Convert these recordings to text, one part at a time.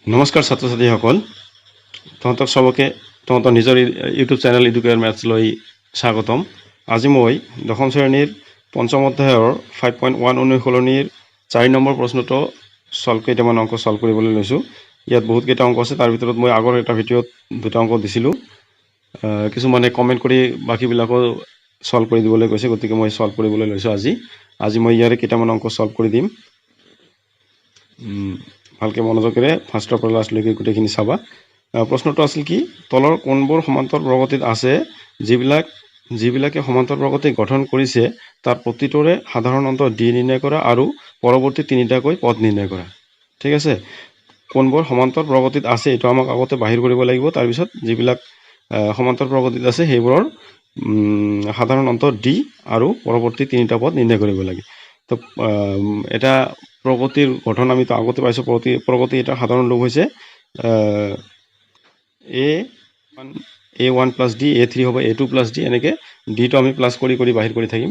নমস্কাৰ ছাত্ৰ ছাত্ৰীসকল, তহঁতক সবকে তহঁতৰ নিজৰ ইউটিউব চেনেল এডুকেয়াৰ মেথছ লৈ স্বাগতম। আজি মই দশম শ্ৰেণীৰ পঞ্চম অধ্যায়ৰ 5.1 অনুশীলনীৰ 4 নম্বৰ প্ৰশ্নটো কেইটামান অংক সলভ কৰিবলৈ লৈছোঁ। ইয়াত বহুত কেইটা অংক আছে, তাৰ ভিতৰত মই আগৰ এটা ভিডিঅ'ত দুটা অংক দিছিলোঁ। কিছুমানে কমেণ্ট কৰি বাকীবিলাকো সলভ কৰি দিবলৈ কৈছে, গতিকে মই সলভ কৰিবলৈ লৈছোঁ। আজি মই ইয়াৰে কেইটামান অংক সলভ কৰি দিম। ভালকৈ মনোযোগেৰে ফাৰ্ষ্টৰ পৰা লাষ্টলৈকে গোটেইখিনি চাবা। প্ৰশ্নটো আছিল কি, তলৰ কোনবোৰ সমান্তৰ প্ৰগতিত আছে যিবিলাকে সমান্তৰ প্ৰগতি গঠন কৰিছে তাৰ প্ৰতিটোৰে সাধাৰণ অন্ত ডি নিৰ্ণয় কৰা আৰু পৰৱৰ্তী তিনিটাকৈ পদ নিৰ্ণয় কৰা। ঠিক আছে, কোনবোৰ সমান্তৰ প্ৰগতিত আছে এইটো আমাক আগতে বাহিৰ কৰিব লাগিব। তাৰপিছত যিবিলাক সমান্তৰ প্ৰগতিত আছে সেইবোৰৰ সাধাৰণ অন্ত ডি আৰু পৰৱৰ্তী তিনিটা পদ নিৰ্ণয় কৰিব লাগে। তো এটা প্ৰগতিৰ গঠন আমি আগতে পাইছোঁ। প্ৰগতি এটা সাধাৰণ ৰূপ হৈছে A1 প্লাছ ডি, A3 হ'ব A2 প্লাছ ডি, এনেকৈ ডিটো আমি প্লাছ কৰি বাহিৰ কৰি থাকিম।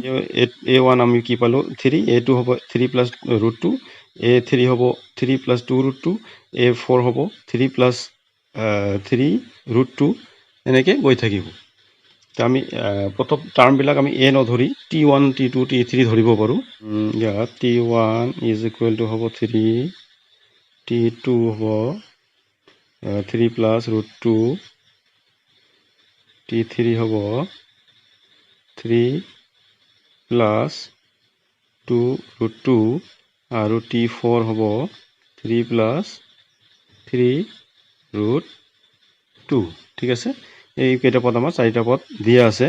A1 আমি কি পালোঁ 3, A2 হ'ব 3 প্লাছ √2, A3 হ'ব 3 প্লাছ 2 √2, A4 হ'ব 3 প্লাছ 3 √2, এনেকৈ গৈ থাকিব। আমি প্ৰথম টাৰ্মবিলাক আমি এ নধৰি T1, T2, T3 ধৰিব পাৰোঁ। ইয়াত T1 ইজ ইকুৱেল টু হ'ব 3, T2 হ'ব 3 প্লাছ √2, T3 হ'ব 3 প্লাছ 2 √2 আৰু T4 হ'ব 3 প্লাছ 3 √2। ঠিক আছে, এই কেইটা পদ আমাৰ চাৰিটা পদ দিয়া আছে।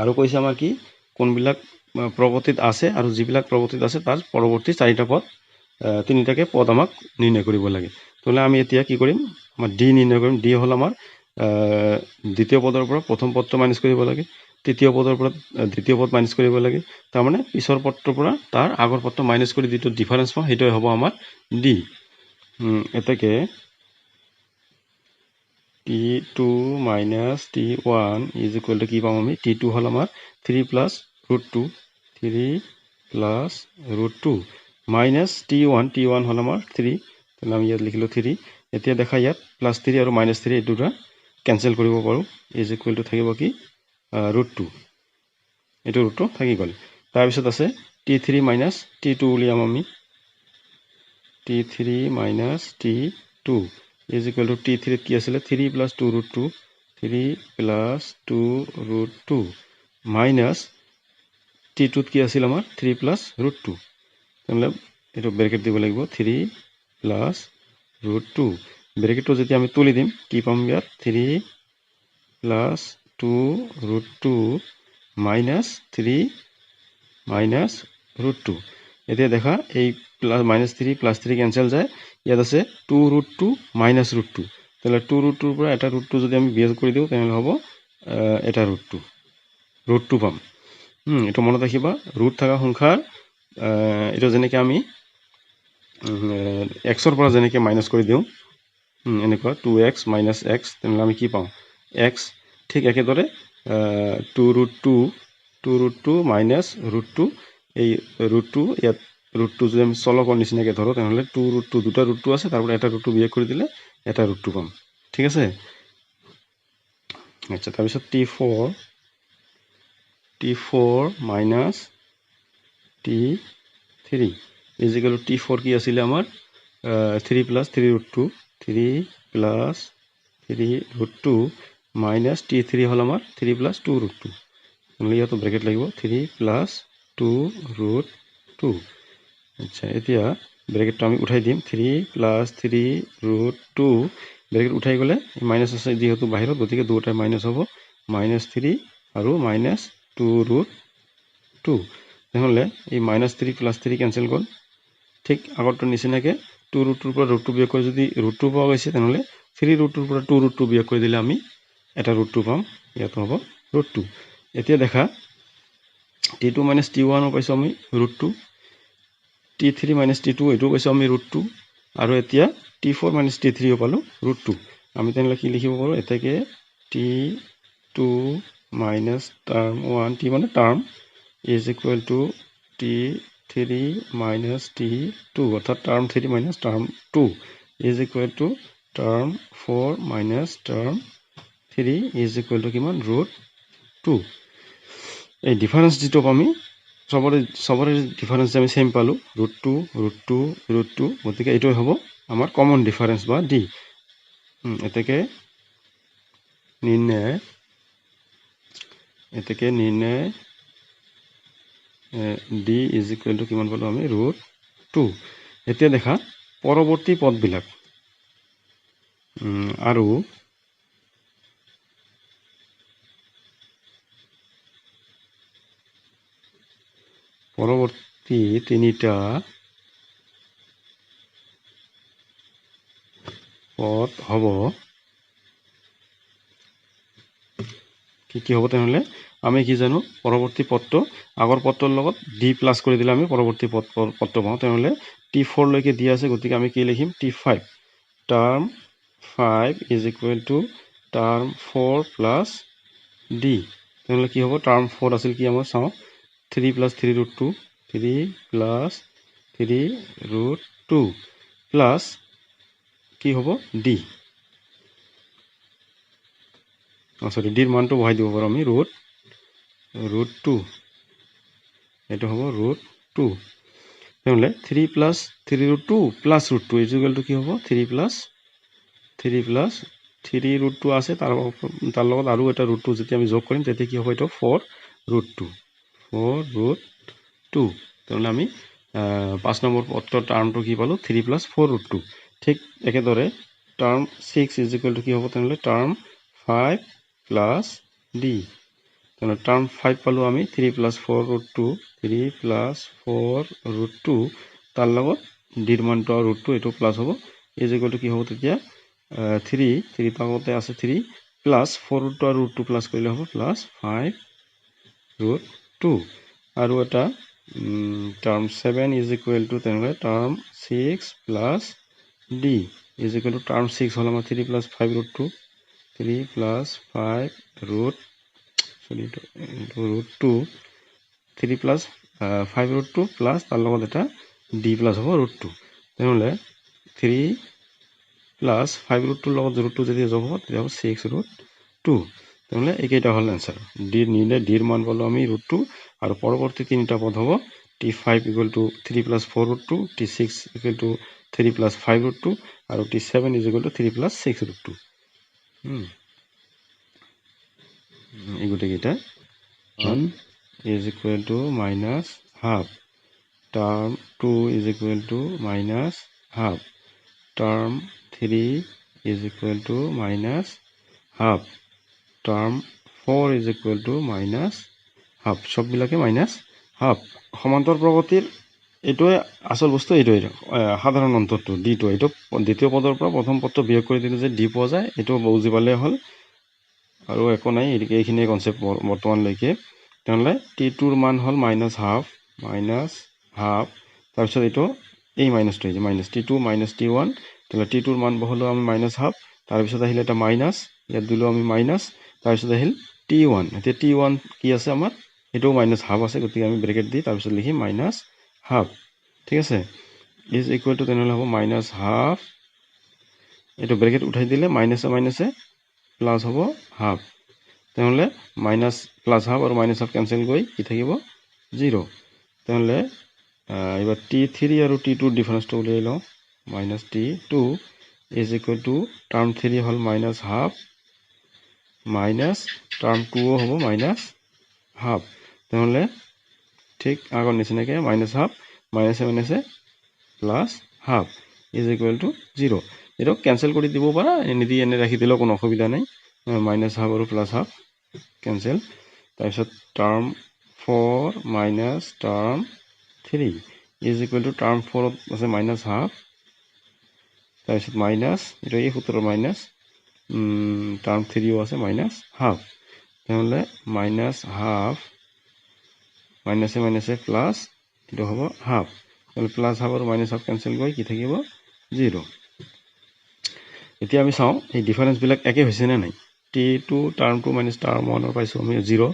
আৰু কৈছে আমাৰ কি, কোনবিলাক প্ৰগতিত আছে আৰু যিবিলাক প্ৰগতিত আছে তাৰ পৰৱৰ্তী চাৰিটা পদ তিনিটাকে পদ আমাক নিৰ্ণয় কৰিব লাগে। তেতিয়াহ'লে আমি এতিয়া কি কৰিম, আমাৰ ডি নিৰ্ণয় কৰিম। ডি হ'ল আমাৰ দ্বিতীয় পদৰ পৰা প্ৰথম পদটো মাইনাছ কৰিব লাগে, তৃতীয় পদৰ পৰা দ্বিতীয় পদ মাইনাছ কৰিব লাগে। তাৰমানে পিছৰ পদটোৰ পৰা তাৰ আগৰ পদটো মাইনাছ কৰি যিটো ডিফাৰেঞ্চ পাওঁ সেইটোৱে হ'ব আমাৰ ডি। এতেকে T2 minus T1 is equal two কি পাম আমি, T2 হ'ল আমাৰ 3 প্লাছ √2, 3 প্লাছ √2 মাইনাছ T1 হ'ল আমাৰ 3, তেনে আমি ইয়াত লিখিলোঁ 3। এতিয়া দেখা ইয়াত প্লাছ 3 আৰু মাইনাছ 3 এই দুটা কেঞ্চেল কৰিব পাৰোঁ। ইজ ইকুৱেল টু থাকিব কি √2, এইটো √2 থাকি গ'ল। তাৰপিছত আছে T3 মাইনাছ T2 উলিয়াম আমি, T3 minus T2 is equal two T3 কি আছিলে 3 প্লাছ 2 √2, 3 প্লাছ 2 √2 মাইনাছ T2 কি আছিল আমাৰ 3 প্লাছ √2। তেনেহ'লে এইটো ব্ৰেকেট দিব লাগিব, 3 প্লাছ √2। ব্ৰেকেটটো যেতিয়া আমি তুলি দিম কি পাম ইয়াত, 3 প্লাছ 2 √2 মাইনাছ 3 মাইনাছ √2। এতিয়া দেখা এই প্লাছ মাইনাছ 3 প্লাছ 3 কেঞ্চেল যায়, ইয়াত আছে 2 √2 মাইনাছ √2। তেতিয়াহ'লে 2 √2ৰ পৰা এটা √2 যদি আমি বিয়োগ কৰি দিওঁ তেনেহ'লে হ'ব এটা √2 পাম। এইটো মনত ৰাখিবা, ৰুট থকা সংখ্যাৰ এইটো যেনেকৈ আমি এক্সৰ পৰা যেনেকৈ মাইনাছ কৰি দিওঁ এনেকুৱা 2x মাইনাছ x, তেনেহ'লে আমি কি পাওঁ x। ঠিক একেদৰে 2 √2 মাইনাছ √2, এই √2 ইয়াত √2 যদি আমি চলকৰ নিচিনাকৈ ধৰোঁ তেনেহ'লে 2 √2 দুটা √2 আছে, তাৰ পৰা এটা √2 বিয়োগ কৰি দিলে এটা √2 পাম। ঠিক আছে, আচ্ছা। তাৰপিছত T4 minus T3 is equal two T4 কি আছিলে আমাৰ 3 প্লাছ 3 √2, 3 প্লাছ 3 √2 মাইনাছ T3 হ'ল আমাৰ 3 প্লাছ 2 √2। নহ'লে ইয়াতো ব্ৰেকেট লাগিব, 3 প্লাছ 2 √2। আচ্ছা, এতিয়া ব্ৰেকেটটো আমি উঠাই দিম, 3 প্লাছ 3 √2 ব্ৰেকেট উঠাই গ'লে মাইনাছ আছে যিহেতু বাহিৰত, গতিকে দুয়োটাই মাইনাছ হ'ব, মাইনাছ 3 আৰু মাইনাছ 2 √2। তেনেহ'লে এই মাইনাছ 3 প্লাছ 3 কেঞ্চেল গ'ল। ঠিক আগৰটোৰ নিচিনাকৈ 2 √2ৰ পৰা √2 বিয়োগ কৰি যদি √2 পোৱা গৈছে তেনেহ'লে 3 √2ৰ পৰা 2 √2 বিয়োগ কৰি দিলে আমি এটা √2 পাম, ইয়াতো হ'ব √2। এতিয়া দেখা T2 মাইনাছ T1 পাইছোঁ আমি √2, T3 মাইনাছ T2 এইটোও পাইছোঁ আমি √2, আৰু এতিয়া T4 মাইনাছ T3 পালোঁ √2। আমি তেনেহ'লে কি লিখিব পাৰোঁ, এতেকে T2 মাইনাছ টাৰ্ম 1, T মানে term is equal two T3 minus T2, অৰ্থাৎ term 3 minus term 2 is equal to term 4 minus term 3 is equal two কিমান √2 এই ডিফাৰেঞ্চ যিটো আমি সবৰে ডিফাৰেঞ্চ আমি সেম পালো √2 গতিকে এইটোই হ'ব আমাৰ কমন ডিফাৰেঞ্চ বা ডি এতেকে নিৰ্ণয় ডি ইজ ইকুৱেল টু কিমান পালো আমি √2 এতিয়া দেখা পৰৱৰ্তী পদবিলাক আৰু পৰৱৰ্তী তিনিটা পদ হ'ব কি হ'ব তেনেহ'লে আমি কি জানো পৰৱৰ্তী পদটো আগৰ পদটোৰ লগত ডি প্লাছ কৰি দিলে আমি পৰৱৰ্তী পদটো পাওঁ তেনেহ'লে T4 লৈকে দিয়া আছে গতিকে আমি কি লিখিম T5 term 5 is equal to term 4 plus D তেনেহ'লে কি হ'ব টাৰ্ম 4 আছিল কি আমাৰ চাওঁ 3 প্লাছ 3 √2 3 প্লাছ 3 √2 প্লাছ কি হ'ব ডি সরি ডির মানটো বহাই দিব পাৰো আমি √2 এইটো হ'ব √2 তেনেহ'লে 3 plus 3 √2 plus √2 is equal two কি হ'ব 3 প্লাছ 3 √2 আছে তাৰ লগত আৰু এটা √2 যেতিয়া আমি যোগ কৰিম তেতিয়া কি হ'ব এইটো 4 √2 তেনেহ'লে আমি 5 নম্বৰ পদৰ টাৰ্মটো কি পালো 3 প্লাছ 4 √2 ঠিক একেদৰে টাৰ্ম 6 ইজ ইকুৱেল টু কি হ'ব তেনেহ'লে টাৰ্ম 5 প্লাছ ডি তেনেহ'লে টাৰ্ম 5 পালো আমি 3 প্লাছ 4 √2 3 প্লাছ 4 √2 তাৰ লগত ডিৰ মানটো √2 এইটো প্লাছ হ'ব ইজ ইকুৱেল টু কি হ'ব তেতিয়া 3 পাগতে আছে 3 প্লাছ 4 √2 আৰু √2 প্লাছ কৰিলে হ'ব প্লাছ 5 √2 আৰু এটা টাৰ্ম 7 ইজ ইকুৱেল টু তেনেহ'লে term 6 plus D is equal to term 6 হ'ল আমাৰ 3 প্লাছ 5 √2 3 প্লাছ 5 √2 3 প্লাছ 5 √2 প্লাছ তাৰ লগত এটা ডি প্লাছ হ'ব √2 তেনেহ'লে 3 প্লাছ 5 √2 লগত √2 যেতিয়া যোগ হ'ব তেতিয়া হ'ব 6 √2 তেনেহ'লে এইকেইটা হ'ল এনচাৰ ডিৰ মান পালো আমি √2 আৰু পৰৱৰ্তী তিনিটা পদ হ'ব T5 equal to 3 plus 4 √2 T6 equal to 3 plus 5 √2 আৰু T7 is equal two 3 plus 6 √2 এই গোটেইকেইটা 1 is equal to minus half term 2 is equal to minus half term 3 is equal to minus half term 4 is equal to minus half সববিলাকে minus half সমান্তৰ প্ৰগতিৰ এইটোৱে আসল বস্তু এইটোৱে সাধাৰণ অন্তৰটো ডিটো এইটো দ্বিতীয় পদৰ পৰা প্ৰথম পদটো বিয়োগ কৰি দিলে যে ডি পোৱা যায় এইটো বুজি পালে হ'ল আৰু একো নাই এইখিনি কনসেপ্ট বৰ্তমানলৈকে তেনেহ'লে T2ৰ মান হ'ল মাইনাছ হাফ তাৰপিছত এইটো এই মাইনাছটো এই মাইনাছ T2 মাইনাছ T1 তেনেহ'লে T2ৰ মান বহলো আমি মাইনাছ হাফ তাৰপিছত আহিলে এটা মাইনাছ ইয়াত দিলো আমি মাইনাছ তাৰপিছত আহিল T1 এতিয়া T1 কি আছে আমাৰ এটাও মাইনাছ হাফ আছে গতিকে আমি ব্ৰেকেট দি তাৰপিছত লিখিম মাইনাছ হাফ ঠিক আছে ইজ ইকুৱেল টু তেনেহ'লে হ'ব মাইনাছ হাফ এইটো ব্ৰেকেট উঠাই দিলে মাইনাছে প্লাছ হ'ব হাফ তেনেহ'লে মাইনাছ প্লাছ হাফ আৰু মাইনাছ হাফ কেনচেল গৈ কি থাকিব 0 তেনেহ'লে এবাৰ T3 আৰু T2ৰ ডিফাৰেঞ্চটো উলিয়াই লওঁ minus T2 is equal to term 3 হ'ল মাইনাছ হাফ মাইনাছ টাৰ্ম 2 হ'ব মাইনাছ হাফ তেনেহ'লে ঠিক আগৰ নিচিনাকৈ মাইনাছ হাফ মাইনাছে plus half is equal to 0 এইটো কেনচেল কৰি দিব পাৰা নিদি এনে ৰাখি দিলেও কোনো অসুবিধা নাই মাইনাছ হাফ আৰু প্লাছ হাফ কেনচেল তাৰপিছত term 4 minus term 3 is equal to term 4ত আছে মাইনাছ হাফ তাৰপিছত মাইনাছ এইটো এই সূত্ৰৰ মাইনাছ টাৰ্ম 3ও আছে মাইনাছ হাফ তেনেহ'লে মাইনাছ হাফ মাইনাছে প্লাছ এইটো হ'ব হাফ তাহলে প্লাছ হাফ আৰু মাইনাছ হাফ কেনচেল গৈ কি থাকিব 0 এতিয়া আমি চাওঁ এই ডিফাৰেন্সবিলাক একে হৈছে নে নাই T2 টাৰ্ম 2 মাইনাছ টাৰ্ম 1 পাইছো আমি 0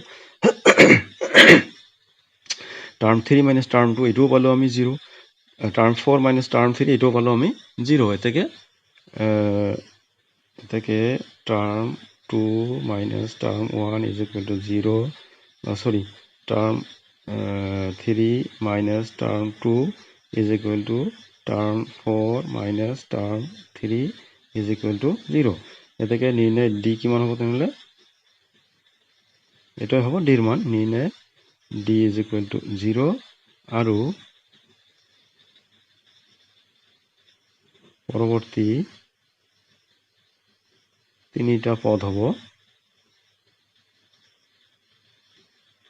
টাৰ্ম 3 মাইনাছ টাৰ্ম 2 এইটোও পালো আমি 0 টাৰ্ম 4 মাইনাছ টাৰ্ম 3 এইটোও পালো আমি 0 এতেকে এটাকে term 2 minus term 1 is equal to 0 sorry term 3 minus term 2 is equal to term 4 minus term 3 is equal to 0 এটাকে নির্ণয় ডি কিমান হ'ব তেনেহ'লে এটাই হ'ব ডিৰ মান নিৰ্ণয় ডি ইজ ইকুয়াল টু 0 আৰু পৰৱৰ্তী তিনিটা পদ হ'ব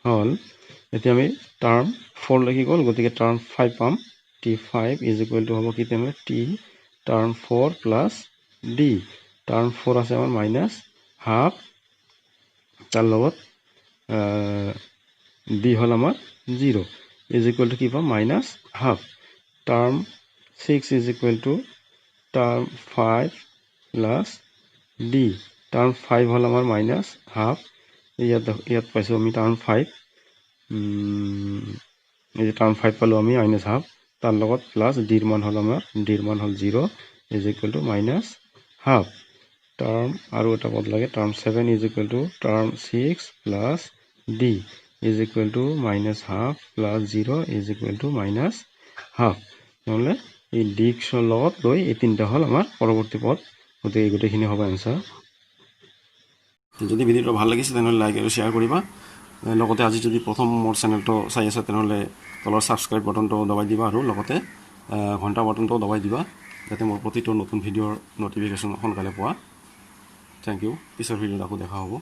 হল এতিয়া আমি টার্ম 4 লিখি গ'ল গতিকে টার্ম 5 পাম t5 ইজ ইকুয়াল টু হ'ব কি তেনেহ'লে t term 4 plus d term 4 আছে আমাৰ মাইনাস হাফ তাৰ লগত d হল আমাৰ 0 ইজ ইকুয়াল টু কি পাম minus half term 6 is equal to term 5 plus d term 5 হল আমাৰ মাইনাস হাফ ইয়াত পাইছো আমি টার্ম 5 এই যে টার্ম 5 পালো আমি মাইনাস হাফ তার লগত প্লাস ডির মান হল আমার ডির মান হল 0 is equal to minus half term আৰু এটা পদ লাগে term 7 is equal to term 6 plus D is equal to minus half plus 0 is equal to minus half নহলে এই ডিক্সৰ লগত লৈ এই তিনটা হল আমাৰ পৰৱৰ্তী পদ গতিকে এই গোটেইখিনি হ'ব এনসাৰ যদি ভিডিওটো ভাল লাগিছে তেনেহ'লে লাইক আৰু শ্বেয়াৰ কৰিবা লগতে আজি যদি প্ৰথম মোৰ চেনেলটো চাই আছে তেনেহ'লে তলৰ ছাবস্ক্ৰাইব বাটনটো দবাই দিবা আৰু লগতে ঘণ্টা বাটনটো দবাই দিবা যাতে মোৰ প্ৰতিটো নতুন ভিডিঅ'ৰ নটিফিকেশ্যন সোনকালে পোৱা থেংক ইউ পিছৰ ভিডিঅ'ত আকৌ দেখা হ'ব